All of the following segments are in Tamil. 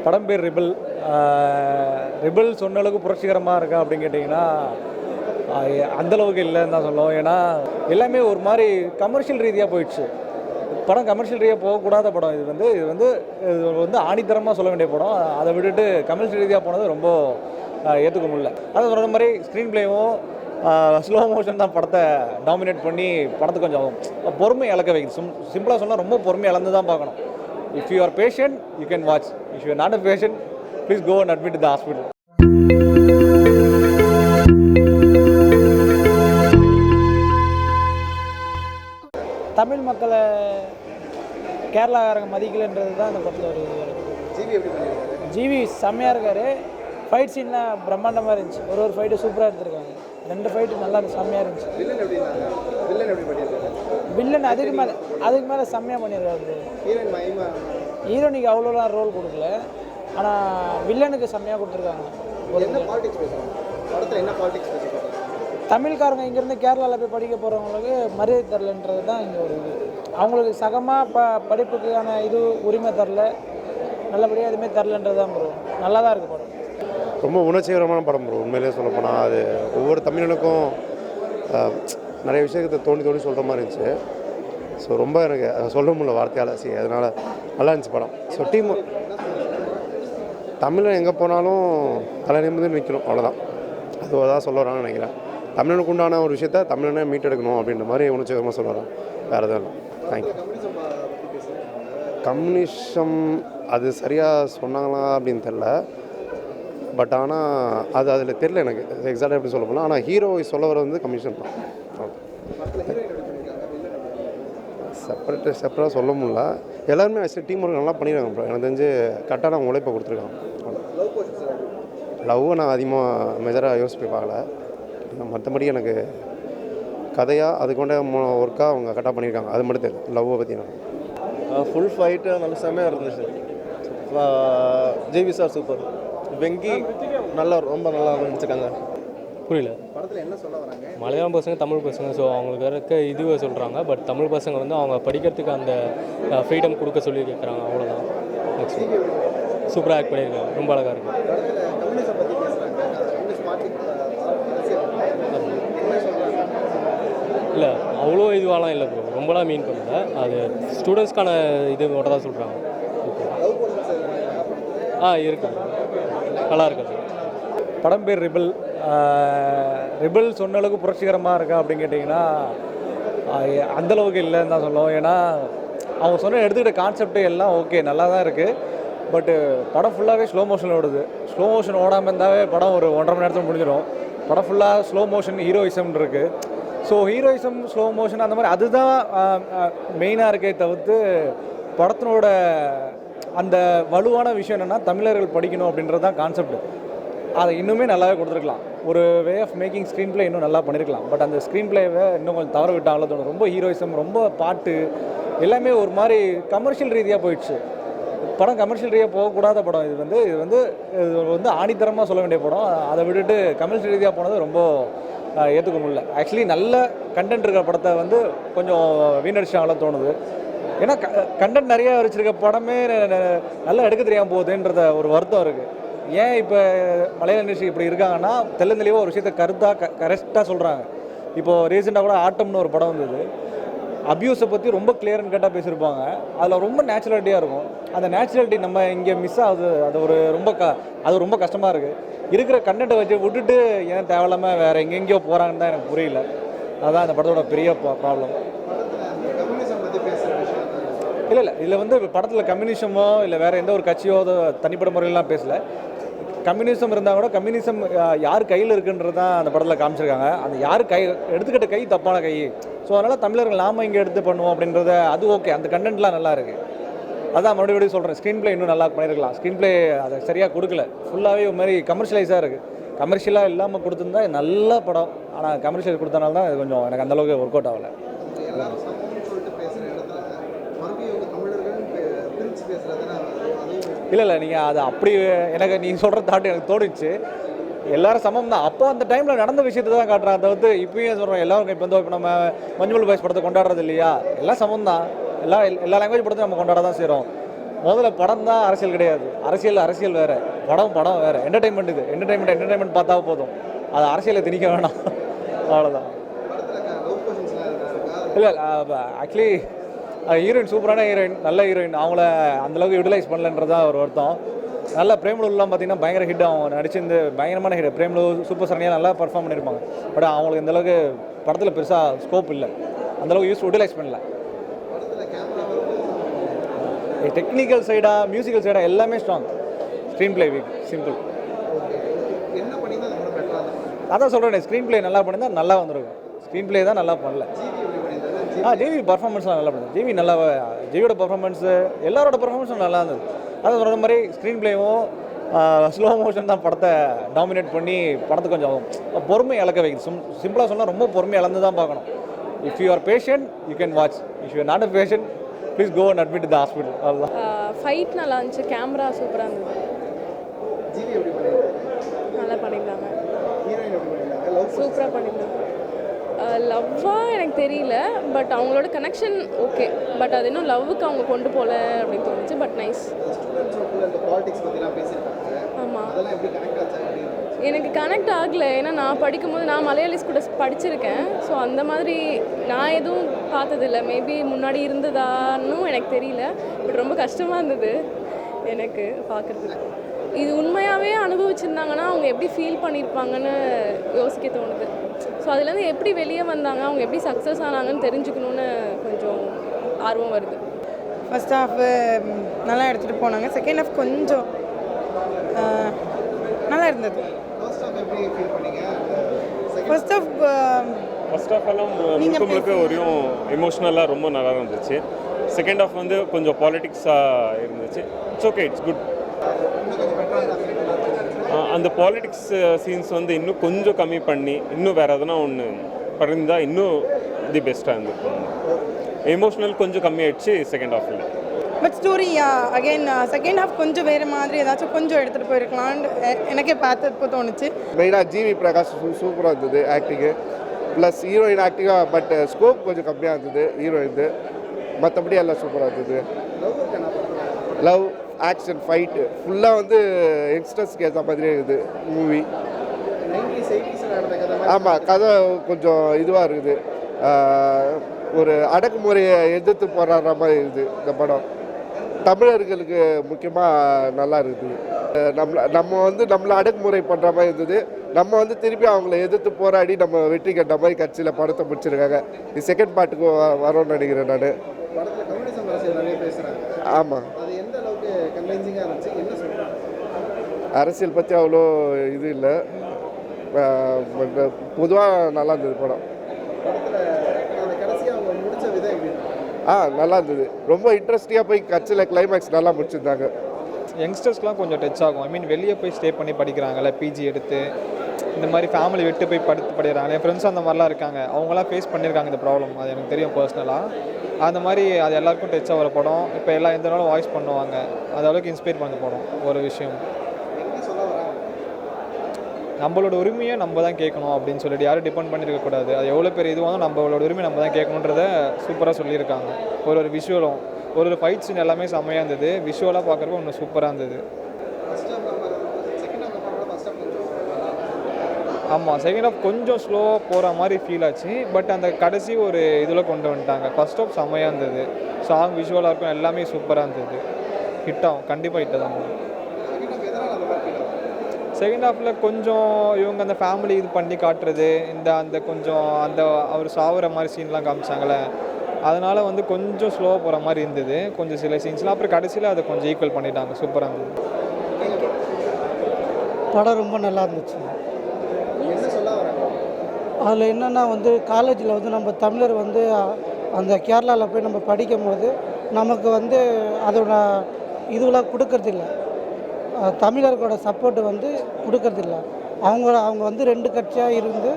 படம் பேர் ரிபிள். ரிபிள் சொன்ன அளவுக்கு புரட்சிகரமாக இருக்கா அப்படின்னு கேட்டிங்கன்னா அந்தளவுக்கு இல்லைன்னு தான் சொல்லுவோம். ஏன்னா எல்லாமே ஒரு மாதிரி கமர்ஷியல் ரீதியாக போயிடுச்சு. படம் கமர்ஷியல் ரீதியாக போகக்கூடாத படம். இது வந்து ஆணித்தரமாக சொல்ல வேண்டிய படம். அதை விட்டுட்டு கமர்ஷியல் ரீதியாக போனது ரொம்ப ஏற்றுக்க முடியல. அது சொல்கிற மாதிரி ஸ்க்ரீன் பிளேவும் ஸ்லோ மோஷன் தான் படத்தை டாமினேட் பண்ணி படத்தை கொஞ்சம் பொறுமை இழக்க வைக்குது. சிம்பிளாக சொன்னால் ரொம்ப பொறுமை இழந்து தான் பார்க்கணும். If you are patient you can watch. If you are not a patient please go and admit the hospital. Tamil மக்களை கேரளாக்காரங்க மதிக்கலைன்றது தான் அந்த படத்தில் ஒரு ஜிவி செம்மையாக இருக்கார். ஃபைட் சீன்லாம் பிரம்மாண்டமாக இருந்துச்சு. ஒரு ஃபைட்டு சூப்பராக எடுத்திருக்காங்க. 2 ஃபைட்டு நல்லா செம்மையாக இருந்துச்சு. வில்லன் அதுக்கு மேலே செம்மையாக பண்ணியிருக்காரு. ஹீரோனிக்கு அவ்வளோலாம் ரோல் கொடுக்கல, ஆனால் வில்லனுக்கு செம்மையாக கொடுத்துருக்காங்க. தமிழ்காரங்க இங்கேருந்து கேரளாவில் போய் படிக்க போகிறவங்களுக்கு மரியாதை தரலன்றது தான் இங்கே ஒரு இது. அவங்களுக்கு சகமாக படிப்புக்கான இது உரிமை தரல, நல்லபடியாக எதுவுமே தரலன்றது தான் ப்ரோ. நல்லா தான் இருக்குது படம். ரொம்ப உணர்ச்சிகரமான படம் ப்ரோ. உண்மையிலே சொல்லப்போனால் அது ஒவ்வொரு தமிழனுக்கும் நிறைய விஷயத்தை தோண்டி சொல்கிற மாதிரி இருந்துச்சு. ஸோ ரொம்ப எனக்கு சொல்ல முடியல வார்த்தையால். அதனால் நல்லா இருந்துச்சு படம். ஸோ டீம் தமிழன் எங்கே போனாலும் தலை நிமிர்ந்து நிற்கணும், அவ்வளோதான். அதுதான் சொல்ல வரான்னு நினைக்கிறேன். தமிழனுக்கு உண்டான ஒரு விஷயத்த தமிழனே மீட்டெடுக்கணும் அப்படின்ற மாதிரி உணர்ச்சிகரமாக சொல்ல வரேன். வேறு எதுவும் இல்லை. தேங்க்யூ. கம்யூனிசம் அது சரியாக சொன்னாங்களா அப்படின்னு தெரில. பட் ஆனால் அதில் தெரில எனக்கு எக்ஸாக்டாக எப்படி சொல்ல போனால். ஆனால் ஹீரோ சொல்ல வர வந்து கம்யூனிசம் தான். செப்பரேட்டாக சொல்ல முடியல. எல்லாருமே ஆக்சுவலி டீம் ஒர்க் நல்லா பண்ணிடுறாங்க ப்ரோ. எனக்கு தெரிஞ்சு கரெக்டாக அவங்க உழைப்பை கொடுத்துருக்காங்க. லவ்வை நான் அதிகமாக மெஜராக யோசிச்சு பார்க்கல. மற்றபடி எனக்கு கதையாக அது கொண்ட ஒர்க்காக அவங்க கரெக்டாக பண்ணியிருக்காங்க. அது மட்டும் தெரியும். லவ்வை பற்றி நான் ஃபுல் ஃபைட்டு நல்ல செம்மையாக இருந்துச்சு. GV sir super. வெங்கி ரொம்ப நல்லா நடிச்சிருக்காங்க. புரியல. படத்தில் என்ன சொல்ல வராங்க? மலையாளம் பசங்க தமிழ் பசங்க, ஸோ அவங்களுக்கு இருக்க இதுவை சொல்கிறாங்க. பட் தமிழ் பசங்க வந்து அவங்க படிக்கிறதுக்கு அந்த ஃப்ரீடம் கொடுக்க சொல்லி கேட்குறாங்க, அவ்வளோதான். சூப்பராக ஆக்ட் பண்ணியிருக்காங்க. ரொம்ப அழகாக இருக்குது. இல்லை அவ்வளோ இதுவாலாம் இல்லை ப்ரோ. ரொம்பலாம் மீன் பண்ணல. அது ஸ்டூடெண்ட்ஸ்க்கான இது மட்டும் தான் சொல்கிறாங்க. இருக்குது, நல்லா இருக்குது. படம் பேர் ரிபிள். ரிபிள் சொன்ன அளவுக்கு புரட்சிகரமாக இருக்கா அப்படின்னு கேட்டிங்கன்னா அந்தளவுக்கு இல்லைன்னு தான் சொல்லுவோம். ஏன்னா அவங்க சொன்ன எடுத்துக்கிட்ட கான்செப்ட்டு எல்லாம் ஓகே, நல்லா தான் இருக்குது. பட்டு படம் ஃபுல்லாகவே ஸ்லோ மோஷனில் ஓடுது. ஸ்லோ மோஷன் ஓடாமல் இருந்தாவே படம் ஒரு 1.5 மணி நேரத்தில் முடிஞ்சிடும். படம் ஃபுல்லாக ஸ்லோ மோஷன் ஹீரோயிசம் இருக்குது. ஸோ ஹீரோயிசம் ஸ்லோ மோஷன் அந்த மாதிரி அதுதான் மெயினாக இருக்கே தவிர்த்து படத்தினோட அந்த வலுவான விஷயம் என்னென்னா தமிழர்கள் படிக்கணும் அப்படின்றது தான் கான்செப்ட். அதை இன்னுமே நல்லாவே கொடுத்துருக்கலாம். ஒரு way of making screenplay இன்னும் நல்லா பண்ணியிருக்கலாம். பட் அந்த ஸ்க்ரீன் பிளேவை இன்னும் கொஞ்சம் தவற விட்டாங்களோ தோணும். ரொம்ப ஹீரோயிசம், ரொம்ப பாட்டு, எல்லாமே ஒரு மாதிரி கமர்ஷியல் ரீதியாக போயிடுச்சு. படம் கமர்ஷியல் ரீதியாக போகக்கூடாத படம். இது வந்து ஆணித்தரமாக சொல்ல வேண்டிய படம். அதை விட்டுட்டு கமர்ஷியல் ரீதியாக போனது ரொம்ப ஏற்றுக்க முடியல. ஆக்சுவலி நல்ல கண்டென்ட் இருக்கிற படத்தை வந்து கொஞ்சம் வீணடிச்சாங்களோ தோணுது. ஏன்னா கண்டென்ட் நிறையா வச்சுருக்க படமே நல்லா எடுக்க தெரியாமல் போகுதுன்றத ஒரு வருத்தம் இருக்குது. ஏன் இப்போ மலையாள இண்டஸ்ட்ரி இப்படி இருக்காங்கன்னா தெளிவாக ஒரு விஷயத்தை கரெக்டாக சொல்கிறாங்க. இப்போது ரீசெண்டாக கூட ஆட்டம்னு ஒரு படம் வந்தது. அப்யூஸை பற்றி ரொம்ப கிளியர் அண்ட் கட்டாக பேசியிருப்பாங்க. அதில் ரொம்ப நேச்சுரலிட்டியாக இருக்கும். அந்த நேச்சுரலிட்டி நம்ம இங்கே மிஸ் ஆகுது. அது ரொம்ப கஷ்டமாக இருக்குது. இருக்கிற கண்டென்ட்டை வச்சு விட்டுட்டு ஏன் தேவையில்லாமல் வேறு எங்கெங்கேயோ போகிறாங்கன்னு தான் எனக்கு புரியல. அதுதான் இந்த படத்தோட பெரிய ப்ராப்ளம். இல்லை இதில் வந்து படத்தில் கம்யூனிசமோ இல்லை வேறு எந்த ஒரு கட்சியோ தனிப்பட்ட முறையிலாம் பேசலை. கம்யூனிசம் இருந்தால் கூட கம்யூனிசம் யார் கையில் இருக்குன்றது தான் அந்த படத்தில் காமிச்சிருக்காங்க. அந்த யார் எடுத்துக்கிட்ட கை தப்பான கை. ஸோ அதனால் தமிழர்கள் நாம இங்கே எடுத்து பண்ணுவோம் அப்படின்றத அது ஓகே. அந்த கண்டென்ட்லாம் நல்லா இருக்குது. அதான் மறுபடியும் சொல்கிறேன், ஸ்க்ரீன் பிளே இன்னும் நல்லா பண்ணியிருக்கலாம். ஸ்க்ரீன் பிளே அதை சரியாக கொடுக்கல. ஃபுல்லாகவே ஒரு மாதிரி கமர்ஷியலைஸாக இருக்குது. கமர்ஷியலாக இல்லாமல் கொடுத்துருந்தா நல்ல படம். ஆனால் கமர்ஷியல் கொடுத்தனால தான் இது கொஞ்சம் எனக்கு அந்தளவுக்கு ஒர்க் அவுட் ஆகலை. இல்லை நீங்கள் அது அப்படி எனக்கு நீங்கள் சொல்கிற தாட் எனக்கு தோணுச்சு. எல்லாரும் சமம் தான். அப்போ அந்த டைமில் நடந்த விஷயத்தை தான் காட்டுறாங்க தவிர்த்து இப்பயும் சொல்கிறோம் எல்லாரும் இப்போ நம்ம மஞ்சுமல் பாய்ஸ் படத்தை கொண்டாடுறது இல்லையா. எல்லாம் சமம் தான். எல்லா லாங்குவேஜ் படத்தையும் நம்ம கொண்டாட தான் செய்கிறோம். முதல்ல படம் தான் அரசியல் கிடையாது, அரசியல் வேறு, படம் வேறு. என்டர்டைன்மெண்ட் இது, என்டர்டைன்மெண்ட் பார்த்தா போதும், அது அரசியலை திணிக்க வேணாம், அவ்வளோதான். இல்லை ஆக்சுவலி ஹீரோயின் சூப்பரான ஹீரோயின், நல்ல ஹீரோயின், அவங்கள அந்தளவுக்கு யூட்டிலைஸ் பண்ணலன்றதான் ஒரு வருத்தம். நல்ல பிரேம்லூர்லாம் பார்த்தீங்கன்னா பயங்கர ஹிட், அவங்க நடிச்சிருந்து பயங்கரமான ஹிட். பிரேம்லூர் சூப்பர் சரணியாக நல்லா பர்ஃபார்ம் பண்ணியிருப்பாங்க. பட் அவங்களுக்கு இந்தளவுக்கு படத்தில் பெருசாக ஸ்கோப் இல்லை, அந்தளவுக்கு யூட்டிலைஸ் பண்ணல. டெக்னிக்கல் சைடாக மியூசிக்கல் சைடாக எல்லாமே strong, screen play week, simple. அதான் சொல்கிறேன், ஸ்க்ரீன் பிளே நல்லா பண்ணியிருந்தால் நல்லா வந்திருக்கும். ஸ்க்ரீன் பிளே தான் நல்லா பண்ணல. ஜிவி பர்ஃபார்மன்ஸ்லாம் நல்லா பண்ணுது. ஜிவியோட பர்ஃபார்மன்ஸு எல்லாரோட பர்ஃபார்மன்ஸும் நல்லா இருந்தது. அது சொல்கிற மாதிரி ஸ்க்ரீன் பிளேவும் ஸ்லோ மோஷன் தான் படத்தை டாமினேட் பண்ணி படத்தை கொஞ்சம் பொறுமை இழக்க வைக்குது. சிம்பிளாக சொன்னால் ரொம்ப பொறுமை இழந்து தான் பார்க்கணும். If you are patient you can watch, if you are not a patient please go and admit the hospital. அதுதான். ஃபைட் நல்லா இருந்துச்சு, கேமரா சூப்பராக இருந்தது, நல்லா பண்ணியிருந்தாங்க, சூப்பராக பண்ணியிருந்தாங்க. லவ்வாக எனக்கு தெரியல, பட் அவங்களோட கனெக்ஷன் ஓகே, பட் அது இன்னும் லவ்வுக்கு அவங்க கொண்டு போகல அப்படின்னு தோணுச்சு. But nice. ஆமாம், எனக்கு கனெக்ட் ஆகலை. ஏன்னா நான் படிக்கும்போது நான் மலையாளிஸ் கூட படிச்சிருக்கேன். ஸோ அந்த மாதிரி நான் எதுவும் பார்த்ததில்லை. மேபி முன்னாடி இருந்ததான்னு எனக்கு தெரியல. பட் ரொம்ப கஷ்டமாக இருந்தது எனக்கு பார்க்குறதுக்கு. இது உண்மையாகவே அனுபவிச்சிருந்தாங்கன்னா அவங்க எப்படி ஃபீல் பண்ணியிருப்பாங்கன்னு யோசிக்க தோணுது. ஸோ அதுலேருந்து எப்படி வெளியே வந்தாங்க, அவங்க எப்படி சக்ஸஸ் ஆனாங்கன்னு தெரிஞ்சுக்கணுன்னு கொஞ்சம் ஆர்வம் வருது. ஃபர்ஸ்ட் ஹாஃப் நல்லா எடுத்துகிட்டு போனாங்க. செகண்ட் ஹாஃப் கொஞ்சம் நல்லா இருந்தது. ஃபர்ஸ்ட் ஹாஃப் எல்லாம் முழுக்க வரையும் எமோஷ்னலாக ரொம்ப நல்லா இருந்துச்சு. செகண்ட் ஹாஃப் வந்து கொஞ்சம் பாலிட்டிக்ஸாக இருந்துச்சு. It's okay, it's good. அந்த பாலிட்டிக்ஸ் சீன்ஸ் வந்து இன்னும் கொஞ்சம் கம்மி பண்ணி இன்னும் வேறு எதனா ஒன்று பண்ணியிருந்தால் இன்னும் தி பெஸ்ட்டாக இருந்திருக்கும். எமோஷ்னல் கொஞ்சம் கம்மியாயிடுச்சு செகண்ட் ஹாஃபில். But story again second half கொஞ்சம் வேறு மாதிரி ஏதாச்சும் கொஞ்சம் எடுத்துகிட்டு போயிருக்கலான்னு எனக்கே பார்த்தப்போ தோணுச்சு. மெயினாக ஜிவி பிரகாஷ் சூப்பராக இருந்தது ஆக்டிங்கு, ப்ளஸ் ஹீரோயின் ஆக்டிங்காக. பட் ஸ்கோப் கொஞ்சம் கம்மியாக இருந்தது ஹீரோயின்து. மற்றபடி எல்லாம் சூப்பராக இருந்தது. லவ், ஆக்ஷன், ஃபைட்டு ஃபுல்லாக வந்து யங்ஸ்டர்ஸ்க்கு ஏற்ற மாதிரியே இருக்குது மூவி. ஆமாம், கதை கொஞ்சம் இதுவாக இருக்குது. ஒரு அடக்குமுறையை எதிர்த்து போராடுற மாதிரி இருக்குது இந்த படம். தமிழர்களுக்கு முக்கியமாக நல்லா இருக்குது. நம்மளை அடக்குமுறை பண்ணுற மாதிரி இருந்தது. நம்ம வந்து திருப்பி அவங்கள எதிர்த்து போராடி நம்ம வெற்றி கட்ட மாதிரி கட்சியில் படத்தை முடிச்சிருக்காங்க. இது செகண்ட் பார்ட்டுக்கு வரோன்னு நினைக்கிறேன் நான். ஆமாம், அரசியல் பற்றி அவ்வளோ இது இல்லை, பொதுவாக நல்லா இருந்தது படம். நல்லா இருந்தது. ரொம்ப இன்ட்ரெஸ்டிங்காக போய் கட்சியில் கிளைமேக்ஸ் நல்லா முடிச்சிருந்தாங்க. யங்ஸ்டர்ஸ்லாம் கொஞ்சம் டச் ஆகும். ஐ மீன் வெளியே போய் ஸ்டே பண்ணி படிக்கிறாங்கல்ல, பிஜி எடுத்து இந்த மாதிரி ஃபேமிலி விட்டு போய் படிக்கிறாங்க. என் ஃப்ரெண்ட்ஸ் அந்த மாதிரிலாம் இருக்காங்க, அவங்களாம் ஃபேஸ் பண்ணியிருக்காங்க இந்த ப்ராப்ளம். அது எனக்கு தெரியும் பர்சனலாக. அந்த மாதிரி அது எல்லாருக்கும் டச் ஆகிற படம். இப்போ எல்லாம் எந்த நாளும் வாய்ஸ் பண்ணுவாங்க, அது அளவுக்கு இன்ஸ்பயர் பண்ண படம். ஒரு விஷயம், நம்மளோட உரிமையை நம்ம தான் கேட்கணும் அப்படின்னு சொல்லிட்டு யாரும் டிபெண்ட் பண்ணியிருக்கக்கூடாது. அது எவ்வளோ பேர் இதுவாக நம்மளோட உரிமை நம்ம தான் கேட்கணுன்றத சூப்பராக சொல்லியிருக்காங்க. ஒரு விஷுவலும் ஒரு ஃபைட் சீன் எல்லாமே செம்மையாக இருந்தது. விஷுவலாக பார்க்குறப்ப இன்னும் சூப்பராக இருந்தது. ஆமாம், செகண்ட் ஹாஃப் கொஞ்சம் ஸ்லோவாக போகிற மாதிரி ஃபீல் ஆச்சு. பட் அந்த கடைசி ஒரு இதில் கொண்டு வந்துட்டாங்க. ஃபர்ஸ்ட் ஹாஃப் செம்மையாக இருந்தது. சாங், விஷுவலாக இருக்கும், எல்லாமே சூப்பராக இருந்தது. ஹிட்டாகும், கண்டிப்பாக ஹிட்டு தான். செகண்ட் ஹாஃபில் கொஞ்சம் இவங்க அந்த ஃபேமிலி இது பண்ணி காட்டுறது, அந்த கொஞ்சம் அந்த அவர் சாவுற மாதிரி சீன்லாம் காமிச்சாங்களே, அதனால் வந்து கொஞ்சம் ஸ்லோவாக போகிற மாதிரி இருந்தது கொஞ்சம் சில சீன்ஸ்லாம். அப்புறம் கடைசியில் அதை கொஞ்சம் ஈக்குவல் பண்ணிட்டாங்க, சூப்பராக இருந்தது. படம் ரொம்ப நல்லா இருந்துச்சு. அதில் என்னென்னா வந்து காலேஜில் வந்து நம்ம தமிழர் வந்து அந்த கேரளாவில் போய் நம்ம படிக்கும் போது நமக்கு வந்து அதோட இதுவெலாம் கொடுக்கறதில்ல, தமிழர்களோட சப்போர்ட்டு வந்து கொடுக்கறதில்ல. அவங்க வந்து ரெண்டு கட்சியாக இருந்து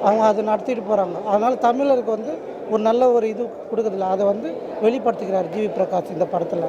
அவங்க அதை நடத்திட்டு போகிறாங்க. அதனால் தமிழருக்கு வந்து ஒரு நல்ல ஒரு இது கொடுக்கறதில்ல. அதை வந்து வெளிப்படுத்திக்கிறார் ஜிவி பிரகாஷ் இந்த படத்தில்.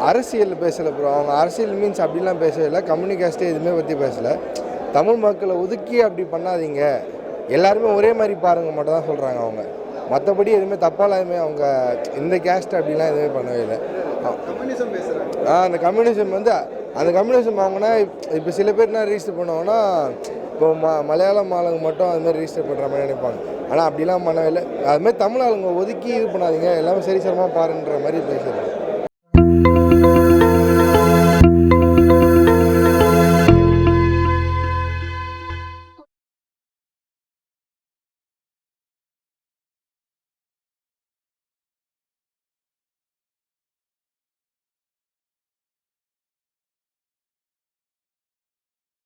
அரசியல் பேசலை ப்ரோ. அவங்க அரசியல் மீன்ஸ் அப்படிலாம் பேசலை, கம்யூனிகாஸ்ட்டே எதுவுமே பற்றி பேசலை. தமிழ் மக்களை ஒதுக்கி அப்படி பண்ணாதீங்க, எல்லாருமே ஒரே மாதிரி பாருங்கள் மட்டும் தான் சொல்கிறாங்க அவங்க. மற்றபடி எதுவுமே தப்பாலாம் எதுவுமே அவங்க இந்த கேஸ்ட் அப்படிலாம் எதுவுமே பண்ணவே இல்லை. அந்த கம்யூனிசம் வந்து அந்த கம்யூனிசம் வாங்கினா இப்போ சில பேர் என்ன ரிஜிஸ்டர் பண்ணுவாங்கன்னா இப்போ மலையாளம் ஆளுங்க மட்டும் அதுமாதிரி ரிஜிஸ்டர் பண்ணுற மாதிரி நினைப்பாங்க. ஆனால் அப்படிலாம் பண்ணவே இல்லை. அதுமாதிரி தமிழ் ஆளுங்க ஒதுக்கி இது பண்ணாதீங்க, எல்லாமே சரிசரமாக பாருன்ற மாதிரி பேசுகிறாங்க.